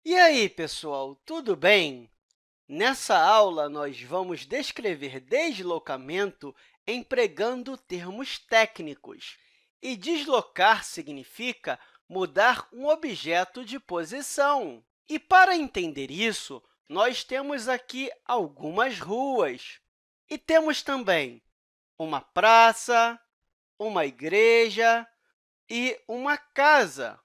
E aí, pessoal, tudo bem? Nessa aula, nós vamos descrever deslocamento empregando termos técnicos. E deslocar significa mudar um objeto de posição. E para entender isso, nós temos aqui algumas ruas. E temos também uma praça, uma igreja e uma casa.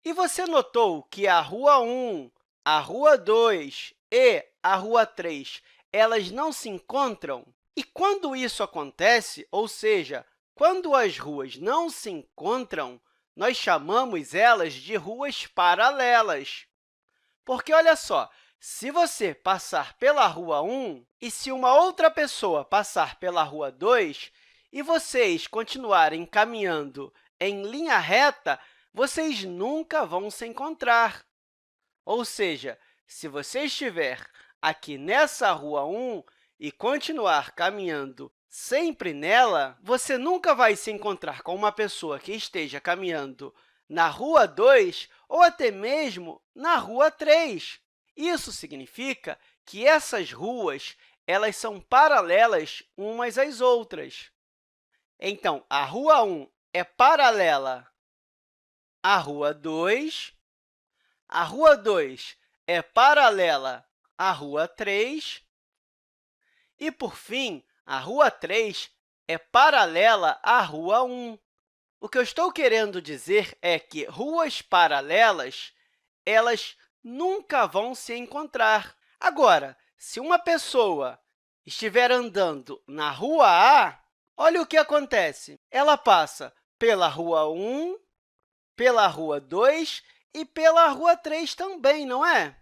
E você notou que a Rua 1, a Rua 2 e a Rua 3 elas não se encontram? E quando isso acontece, ou seja, quando as ruas não se encontram, nós chamamos elas de ruas paralelas. Porque, olha só, se você passar pela Rua 1 e se uma outra pessoa passar pela Rua 2 e vocês continuarem caminhando em linha reta, vocês nunca vão se encontrar. Ou seja, se você estiver aqui nessa Rua 1 e continuar caminhando sempre nela, você nunca vai se encontrar com uma pessoa que esteja caminhando na Rua 2 ou até mesmo na Rua 3. Isso significa que essas ruas elas são paralelas umas às outras. Então, a Rua 1 é paralela à Rua 2, a Rua 2 é paralela à Rua 3 e, por fim, a Rua 3 é paralela à Rua 1. O que eu estou querendo dizer é que ruas paralelas elas nunca vão se encontrar. Agora, se uma pessoa estiver andando na Rua A, olha o que acontece. Ela passa pela Rua 1, pela Rua 2 e pela Rua 3 também, não é?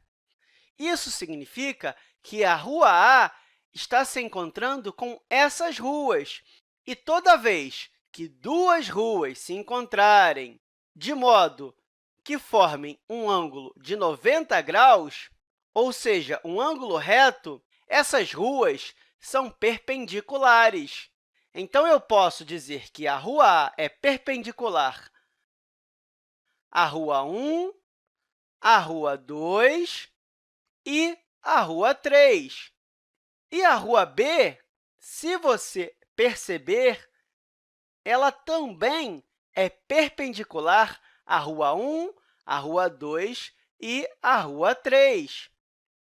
Isso significa que a Rua A está se encontrando com essas ruas. E toda vez que duas ruas se encontrarem de modo que formem um ângulo de 90 graus, ou seja, um ângulo reto, essas ruas são perpendiculares. Então, eu posso dizer que a Rua A é perpendicular à Rua 1, à Rua 2 e a Rua 3. E a Rua B, se você perceber, ela também é perpendicular à Rua 1, à Rua 2 e à Rua 3.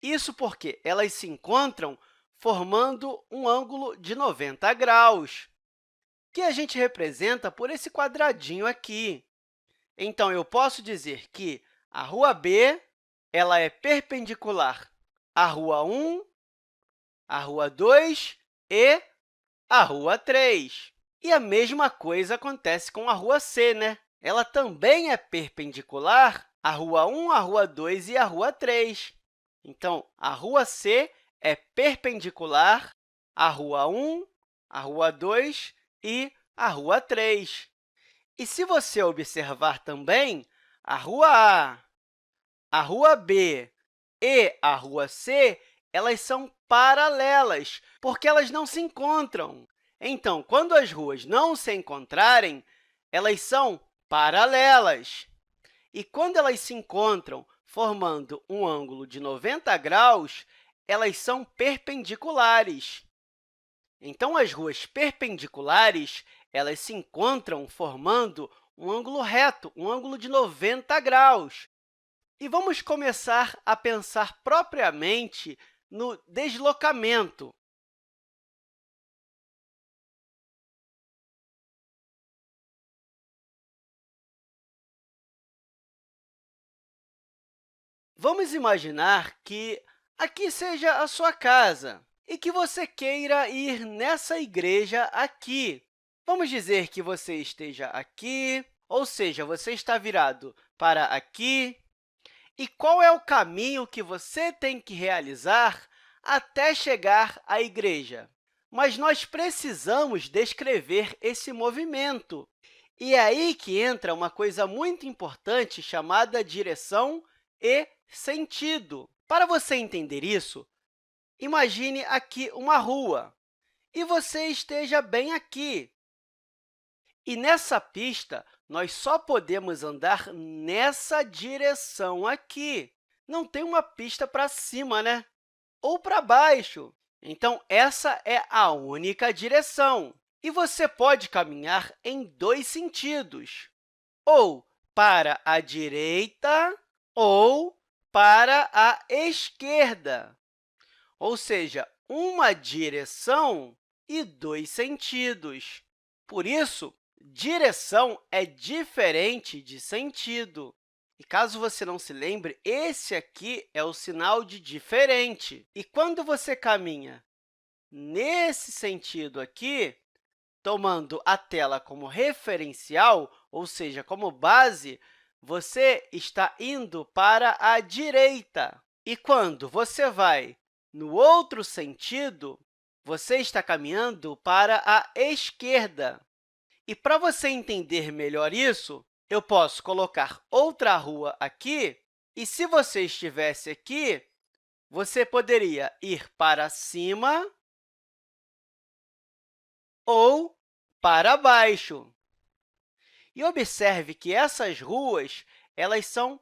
Isso porque elas se encontram formando um ângulo de 90 graus, que a gente representa por esse quadradinho aqui. Então, eu posso dizer que a Rua B ela é perpendicular à Rua 1, à Rua 2 e à Rua 3. E a mesma coisa acontece com a Rua C, né? Ela também é perpendicular à Rua 1, à Rua 2 e à Rua 3. Então, a Rua C é perpendicular à Rua 1, à Rua 2 e à Rua 3. E se você observar também, a Rua A, a Rua B e a Rua C, elas são paralelas, porque elas não se encontram. Então, quando as ruas não se encontrarem, elas são paralelas. E quando elas se encontram formando um ângulo de 90 graus, elas são perpendiculares. Então, as ruas perpendiculares elas se encontram formando um ângulo reto, um ângulo de 90 graus. E vamos começar a pensar propriamente no deslocamento. Vamos imaginar que aqui seja a sua casa e que você queira ir nessa igreja aqui. Vamos dizer que você esteja aqui, ou seja, você está virado para aqui. E qual é o caminho que você tem que realizar até chegar à igreja? Mas nós precisamos descrever esse movimento. E é aí que entra uma coisa muito importante chamada direção e sentido. Para você entender isso, imagine aqui uma rua e você esteja bem aqui. E nessa pista, nós só podemos andar nessa direção aqui. não tem uma pista para cima, né? Ou para baixo. Então, essa é a única direção. E você pode caminhar em dois sentidos, ou para a direita ou para a esquerda, ou seja, uma direção e dois sentidos. Por isso, direção é diferente de sentido. E caso você não se lembre, esse aqui é o sinal de diferente. E quando você caminha nesse sentido aqui, tomando a tela como referencial, ou seja, como base, você está indo para a direita. E quando você vai no outro sentido, você está caminhando para a esquerda. E para você entender melhor isso, eu posso colocar outra rua aqui, e se você estivesse aqui, você poderia ir para cima ou para baixo. E observe que essas ruas elas são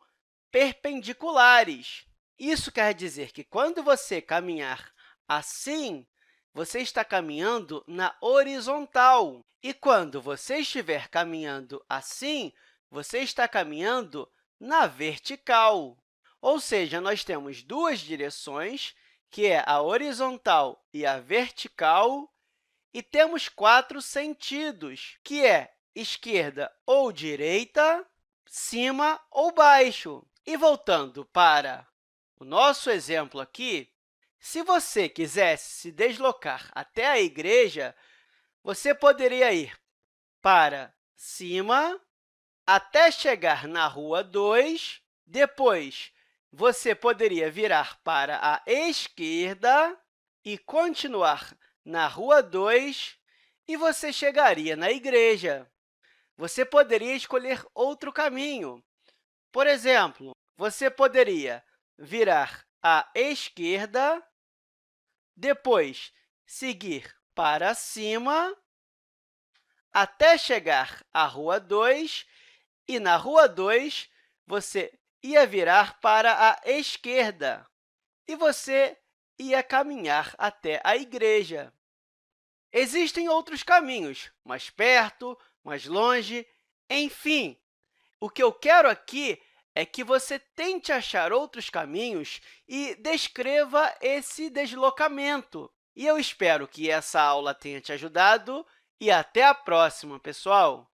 perpendiculares. Isso quer dizer que, quando você caminhar assim, você está caminhando na horizontal. E, quando você estiver caminhando assim, você está caminhando na vertical. Ou seja, nós temos duas direções, que é a horizontal e a vertical, e temos quatro sentidos, que é esquerda ou direita, cima ou baixo. E voltando para o nosso exemplo aqui, se você quisesse se deslocar até a igreja, você poderia ir para cima até chegar na Rua 2, depois você poderia virar para a esquerda e continuar na Rua 2, e você chegaria na igreja. Você poderia escolher outro caminho. Por exemplo, você poderia virar à esquerda, depois seguir para cima, até chegar à Rua 2, e na Rua 2, você ia virar para a esquerda, e você ia caminhar até a igreja. Existem outros caminhos, mais perto, mais longe, enfim. O que eu quero aqui é que você tente achar outros caminhos e descreva esse deslocamento. E eu espero que essa aula tenha te ajudado, e até a próxima, pessoal!